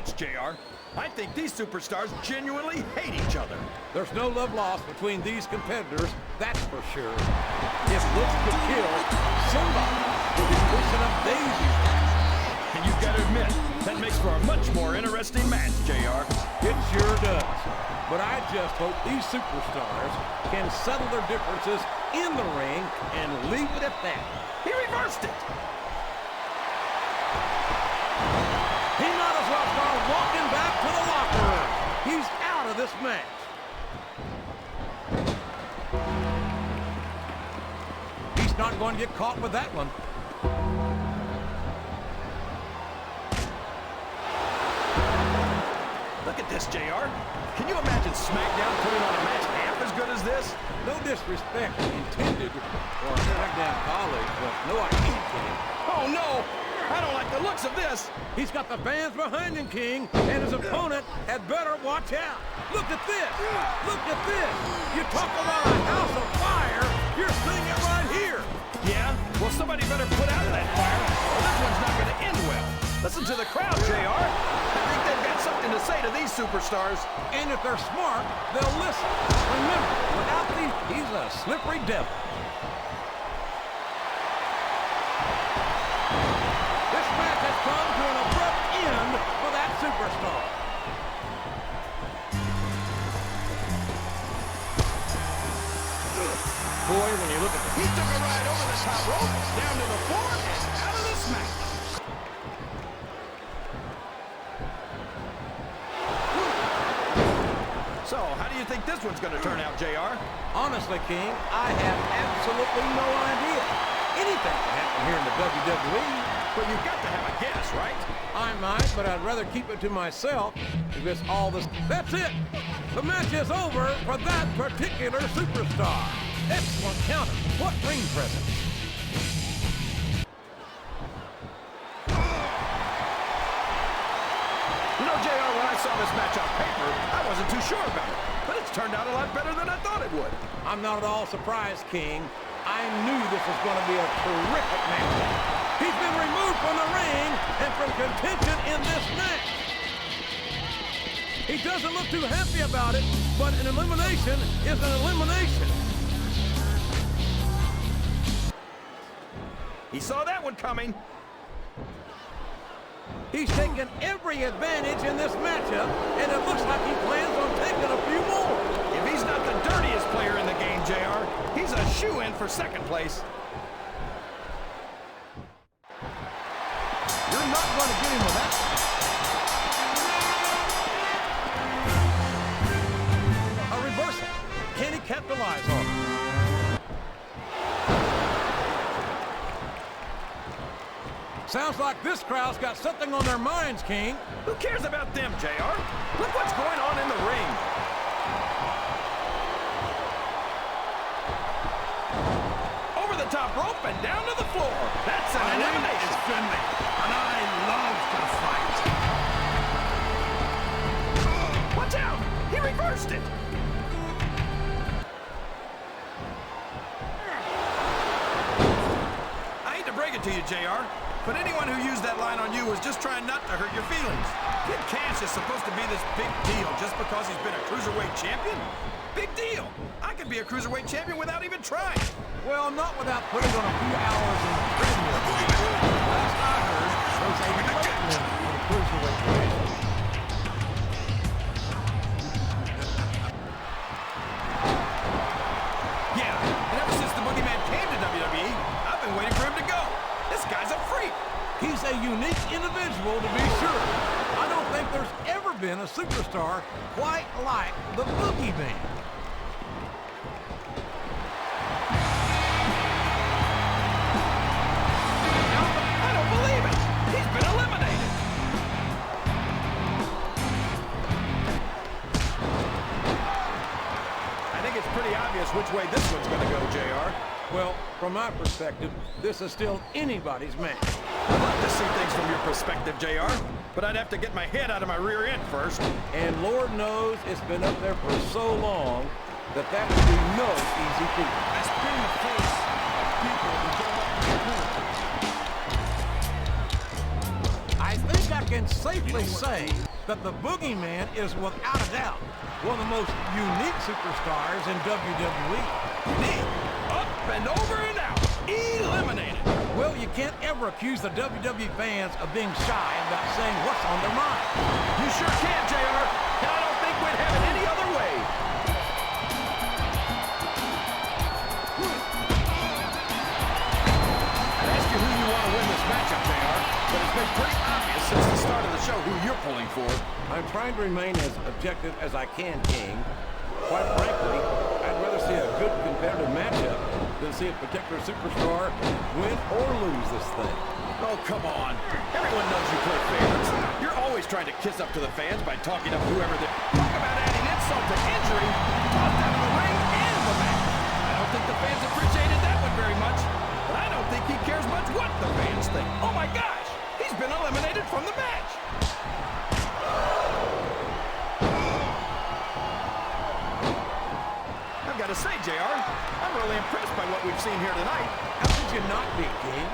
match, JR. I think these superstars genuinely hate each other. There's no love lost between these competitors, that's for sure. If looks could kill, somebody will be pushing up daisies. And you've got to admit, that makes for a much more interesting match, JR. It sure does. But I just hope these superstars can settle their differences in the ring and leave it at that. He reversed it. He might as well start walking back to the locker room. He's out of this match. He's not going to get caught with that one. Look at this, JR. Can you imagine SmackDown putting on a match half as good as this? No disrespect intended for a SmackDown colleague, but no idea, King. Oh, no! I don't like the looks of this. He's got the fans behind him, King, and his opponent had better watch out. Look at this. Look at this. You talk about a house of fire, you're seeing it right here. Yeah? Well, somebody better put out that fire, or this one's not going to end well. Listen to the crowd, JR. I think they've got something to say to these superstars. And if they're smart, they'll listen. Remember, without these, he's a slippery devil. This match has come to an abrupt end for that superstar. Boy, when you look at He took a ride over the top rope, down to the floor, and out of this match. So, how do you think this one's going to turn out, JR? Honestly, King, I have absolutely no idea. Anything can happen here in the WWE. But you've got to have a guess, right? I might, but I'd rather keep it to myself because all this... That's it! The match is over for that particular superstar. Excellent counter. What ring presence. You know, JR, when I saw this match on paper, I wasn't too sure about it. But it's turned out a lot better than I thought it would. I'm not at all surprised, King. I knew this was going to be a terrific match. He's been removed from the ring and from contention in this match. He doesn't look too happy about it, but an elimination is an elimination. He saw that one coming. He's taken every advantage in this matchup, and it looks like he plans on taking a few more. If he's not the dirtiest player in the game, JR, he's a shoo-in for second place. You're not going to get him with that. A reversal. Can he capitalize on it? Sounds like this crowd's got something on their minds, King. Who cares about them, JR? Look what's going on in the ring. Over the top rope and down to the floor. That's an elimination. Finley, and I love to fight. Watch out! He reversed it. I hate to break it to you, JR, but anyone who used that line on you was just trying not to hurt your feelings. Kid Cash is supposed to be this big deal just because he's been a cruiserweight champion? Big deal! I could be a cruiserweight champion without even trying. Well, not without putting on a few hours in the treadmill. Last I heard, there's a weight limit for the cruiserweight division. Yeah, and ever since the Boogeyman came to WWE, I've been waiting for him to go. This guy's a freak. He's a unique individual, to be sure. I don't think there's ever been a superstar quite like the Boogeyman. I don't believe it. He's been eliminated. I think it's pretty obvious which way this one's going to go, JR. Well, from my perspective, this is still anybody's match. I'd love to see things from your perspective, JR, but I'd have to get my head out of my rear end first. And Lord knows it's been up there for so long that that would be no easy feat. That's been the face of people who don't want to be cool. I think I can safely say that the Boogeyman is without a doubt one of the most unique superstars in WWE. Knee, up and over and out, eliminated. Well, you can't ever accuse the WWE fans of being shy about saying what's on their mind. You sure can, JR, and I don't think we'd have it any other way. I'd ask you who you want to win this matchup, JR, but it's been pretty obvious since the start of the show who you're pulling for. I'm trying to remain as objective as I can, King. Quite frankly, I'd rather see a good competitive matchup than see a particular superstar win or lose this thing. Oh, come on. Everyone knows you play favorites. You're always trying to kiss up to the fans by talking up whoever they... Talk about adding insult to injury. Tossed out of the ring and the match. I don't think the fans appreciated that one very much. But I don't think he cares much what the fans think. Oh, my gosh. He's been eliminated from the match. I've got to say, JR, I'm really impressed by what we've seen here tonight. How could you not be, King?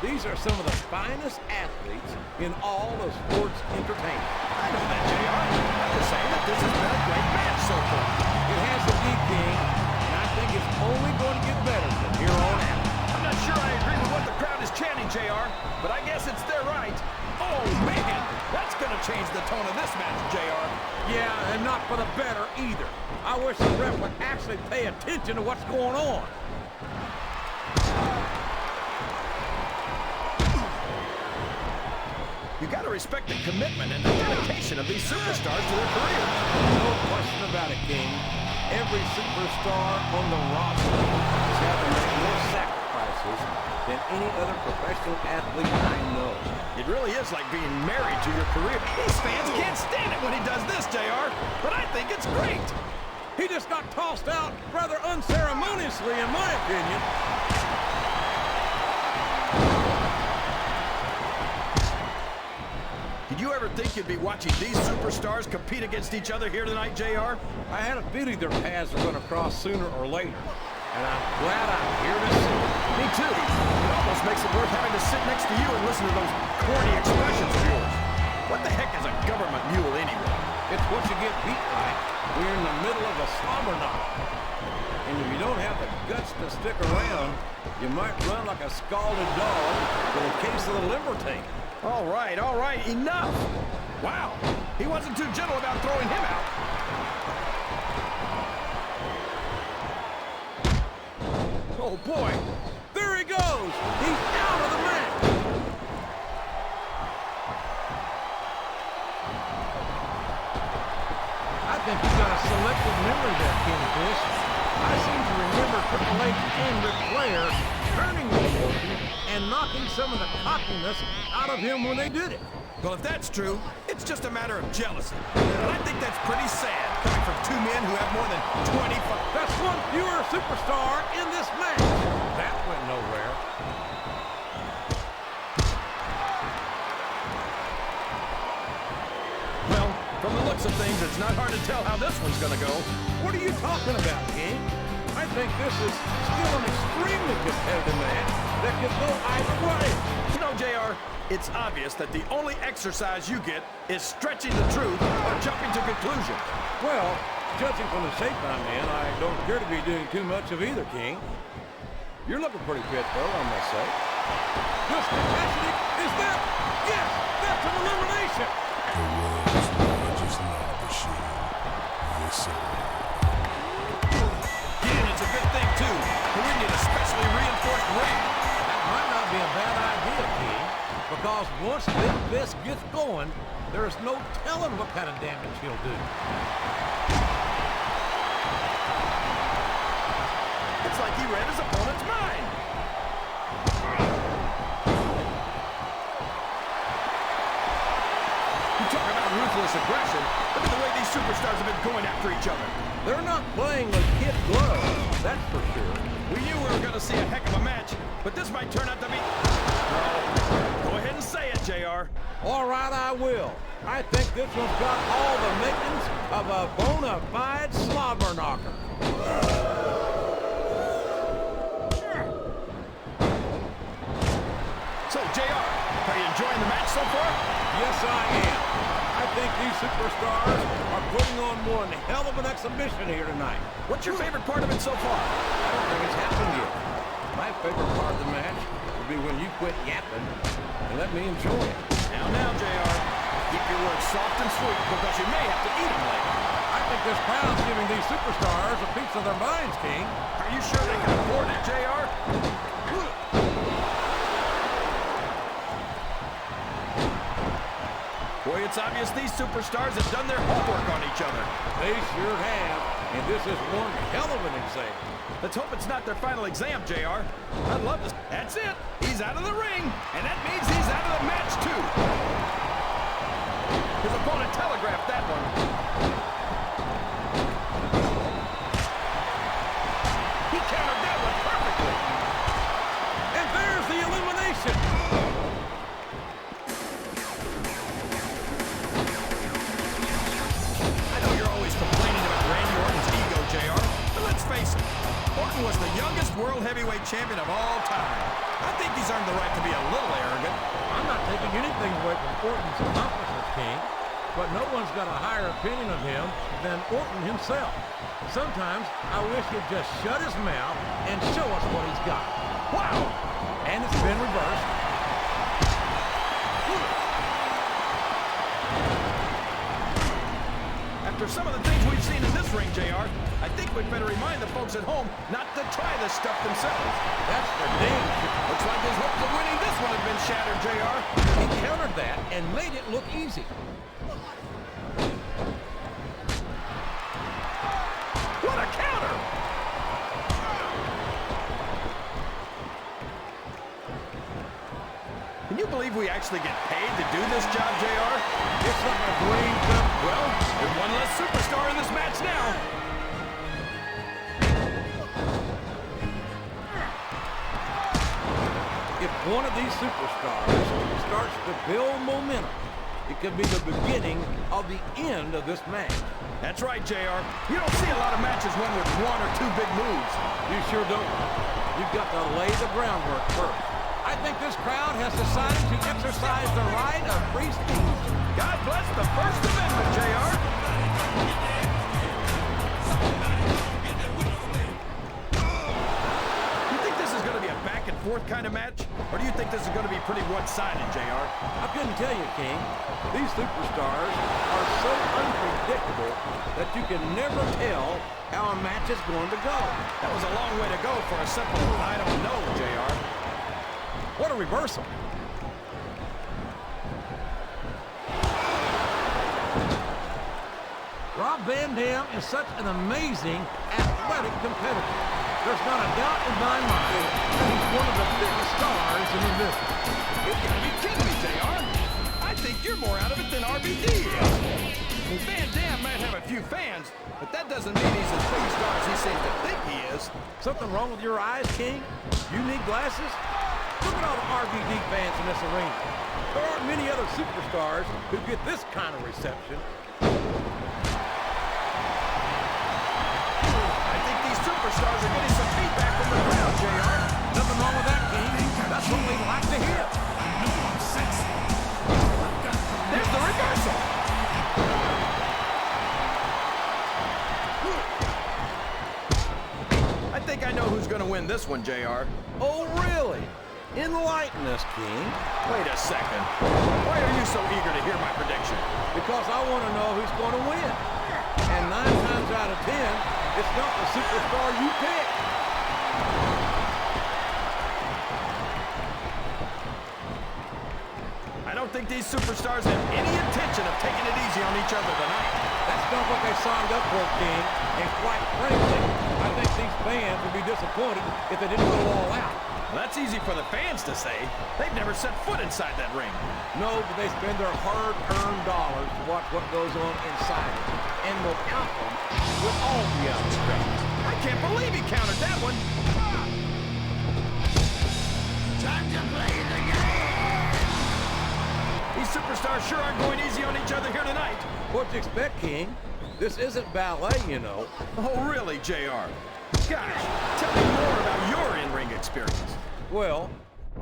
These are some of the finest athletes in all of sports entertainment. I know that, JR. I'm just saying that this has been a great match so far. It has indeed, King, and I think it's only going to get better from here on out. I'm not sure I agree with what the crowd is chanting, JR, but I guess it's their right. Oh, man, that's going to change the tone of this match, JR. Yeah, and not for the better either. I wish the ref would actually pay attention to what's going on. You got to respect the commitment and the dedication of these superstars to their careers. No question about it, King. Every superstar on the roster has had to make more sacrifices than any other professional athlete I know. It really is like being married to your career. These fans can't stand it when he does this, JR, but I think it's great. He just got tossed out rather unceremoniously, in my opinion. Did you ever think you'd be watching these superstars compete against each other here tonight, JR? I had a feeling their paths were going to cross sooner or later, and I'm glad I'm here to see it. Me too. It almost makes it worth having to sit next to you and listen to those corny expressions of yours. What the heck is a government mule anyway? It's what you get beat by. We're in the middle of a slobber knock. And if you don't have the guts to stick around, you might run like a scalded dog with a case of the liver taint. All right, enough. Wow, he wasn't too gentle about throwing him out. Oh, boy. There he goes. He's out of the match. I think you got a selective memory there, King Fish. I seem to remember Triple H and Ric Flair turning the motion and knocking some of the cockiness out of him when they did it. Well, if that's true, it's just a matter of jealousy. And I think that's pretty sad, coming from two men who have more than 25... That's one fewer superstar in this match. That went nowhere. Well, from the looks of things, it's not hard to tell how this one's gonna go. What are you talking about, King? I think this is still an extremely competitive match that could go either way. You know, JR, it's obvious that the only exercise you get is stretching the truth or jumping to conclusions. Well, judging from the shape I'm in, I don't appear to be doing too much of either, King. You're looking pretty fit, though, I must say. This capacity is that? Yes, that's an elimination. The world's largest love machine. Yes, sir. Again, it's a good thing, too. We need a specially reinforced ring. That might not be a bad idea, King, because once Big Fist gets going, there's no telling what kind of damage he'll do. It's like he read his opponent's mind. You talk about ruthless aggression. Look at the way these superstars have been going after each other. They're not playing with kid gloves, that's for sure. We knew we were going to see a heck of a match, but this might turn out to be... Well, go ahead and say it, JR. All right, I will. I think this one's got all the makings of a bona fide slobber knocker. So, JR, are you enjoying the match so far? Yes, I am. I think these superstars are putting on one hell of an exhibition here tonight. What's your favorite part of it so far? I don't think it's happened yet. My favorite part of the match will be when you quit yapping and let me enjoy it. Now, JR. Keep your words soft and sweet because you may have to eat them later. I think this crowd's giving these superstars a piece of their minds, King. Are you sure they can afford it, JR? Boy, it's obvious these superstars have done their homework on each other. They sure have, and this is one hell of an exam. Let's hope it's not their final exam, JR. I'd love to. That's it. He's out of the ring, and that means he's out of the match, too. His opponent telegraphed that one. He countered that one perfectly. And there's the elimination. I know you're always complaining about Randy Orton's ego, JR, but let's face it. Orton was the youngest world heavyweight champion of all time. I think he's earned the right to be a little arrogant. I'm not taking anything away from Orton's accomplishments, King, but no one's got a higher opinion of him than Orton himself. Sometimes I wish he'd just shut his mouth and show us what he's got. Wow! And it's been reversed. After some of the things we've seen in this ring, JR, I think we'd better remind the folks at home not to try this stuff themselves. That's for danger. Looks like his hopes of winning this one have been shattered, JR. He countered that and made it look easy. What a counter! Can you believe we actually get paid to do this job, JR? It's like a dream come. Well, there's one less superstar in this match now. If one of these superstars starts to build momentum, it could be the beginning of the end of this match. That's right, JR. You don't see a lot of matches won with one or two big moves. You sure don't. You've got to lay the groundwork first. I think this crowd has decided to exercise the right of free speech. God bless the First Amendment, JR. You think this is going to be a back-and-forth kind of match? Or do you think this is going to be pretty one-sided, JR? I couldn't tell you, King. These superstars are so unpredictable that you can never tell how a match is going to go. That was a long way to go for a simple, I don't know, JR. What a reversal. Rob Van Dam is such an amazing athletic competitor. There's not a doubt in my mind that he's one of the biggest stars in the business. You've got to be kidding me, JR. I think you're more out of it than RVD is. Van Dam might have a few fans, but that doesn't mean he's as big a star as he seems to think he is. Something wrong with your eyes, King? You need glasses? Look at all the RVD fans in this arena. There aren't many other superstars who get this kind of reception. I think these superstars are getting some feedback from the crowd, JR. Nothing wrong with that, King. That's what we like to hear. There's the reversal. I think I know who's going to win this one, JR. Oh, really? Enlighten us, King. Wait a second. Why are you so eager to hear my prediction? Because I want to know who's going to win. And 9 times out of 10, it's not the superstar you pick. I don't think these superstars have any intention of taking it easy on each other tonight. That's not what they signed up for, King. And quite frankly, I think these fans would be disappointed if they didn't go all out. Well, that's easy for the fans to say. They've never set foot inside that ring. No, but they spend their hard-earned dollars to watch what goes on inside it. And without them, we'll all be out of the crowd. I can't believe he countered that one. Time to play the game! These superstars sure aren't going easy on each other here tonight. What'd you expect, King? This isn't ballet, you know. Oh, really, JR? Gosh, tell me more about your in-ring experience. Well,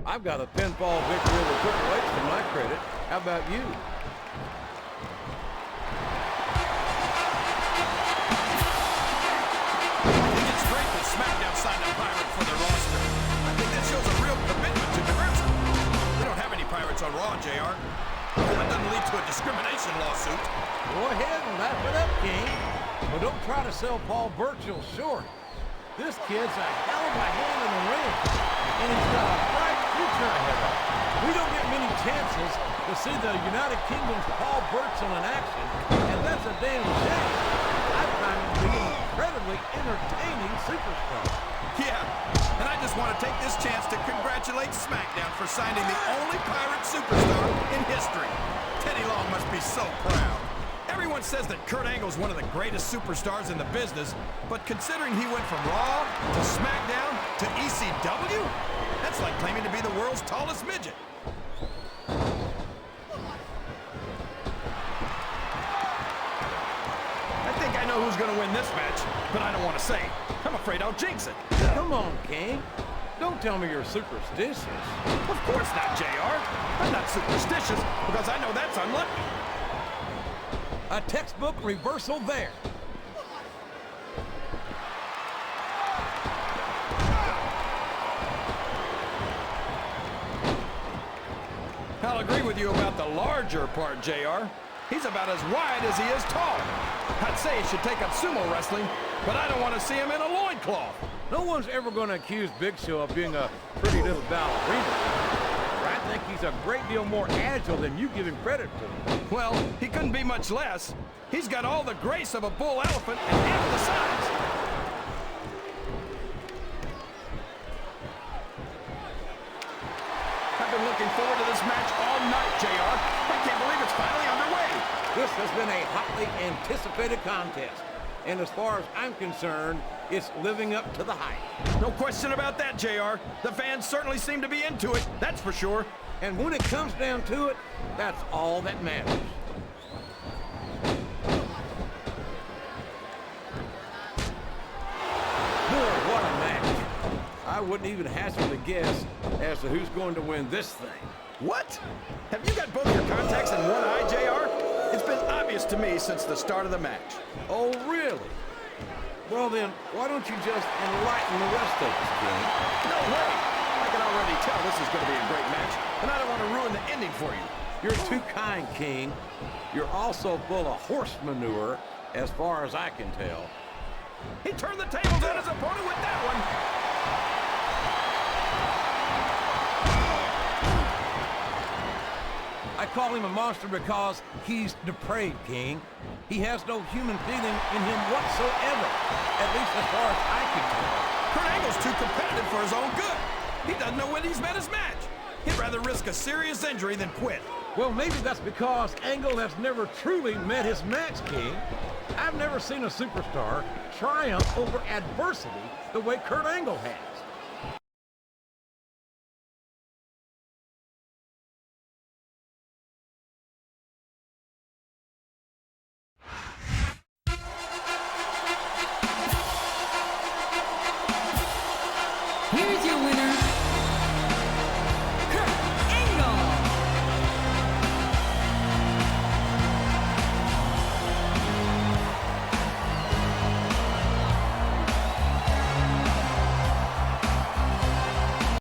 I've got a pinfall victory over Triple H to my credit, How about you? I think it's great that SmackDown signed a pirate for their roster. I think that shows a real commitment to diversity. We don't have any pirates on Raw, JR. That doesn't lead to a discrimination lawsuit. Go ahead and wrap it up, King. But don't try to sell Paul Burchill short. This kid's a hell of a hand in the ring, and he's got a bright future ahead of him. We don't get many chances to see the United Kingdom's Paul Burchill in action, and that's a damn shame. I find him to be an incredibly entertaining superstar. Yeah, and I just want to take this chance to congratulate SmackDown for signing the only pirate superstar in history. Teddy Long must be so proud. Everyone says that Kurt Angle's one of the greatest superstars in the business, but considering he went from Raw to SmackDown to ECW, that's like claiming to be the world's tallest midget. I think I know who's going to win this match, but I don't want to say. I'm afraid I'll jinx it. Come on, King. Don't tell me you're superstitious. Of course not, JR. I'm not superstitious because I know that's unlucky. A textbook reversal there. I'll agree with you about the larger part, JR. He's about as wide as he is tall. I'd say he should take up sumo wrestling, but I don't want to see him in a loincloth. No one's ever going to accuse Big Show of being a pretty little ballerina. I think he's a great deal more agile than you give him credit for. Well, he couldn't be much less. He's got all the grace of a bull elephant and half the size. I've been looking forward to this match all night, JR. I can't believe it's finally underway. This has been a hotly anticipated contest. And as far as I'm concerned, it's living up to the hype. No question about that, JR. The fans certainly seem to be into it, that's for sure. And when it comes down to it, that's all that matters. Boy, what a match. I wouldn't even hazard a guess as to who's going to win this thing. What? Have you got both your contacts in one eye, JR? It's been obvious to me since the start of the match. Oh, really? Well then, why don't you just enlighten the rest of us, King? No way! I can already tell this is going to be a great match, and I don't want to ruin the ending for you. You're too kind, King. You're also full of horse manure, as far as I can tell. He turned the tables on his opponent with that one. I call him a monster because he's depraved, King. He has no human feeling in him whatsoever, at least as far as I can tell. Kurt Angle's too competitive for his own good. He doesn't know when he's met his match. He'd rather risk a serious injury than quit. Well, maybe that's because Angle has never truly met his match, King. I've never seen a superstar triumph over adversity the way Kurt Angle has.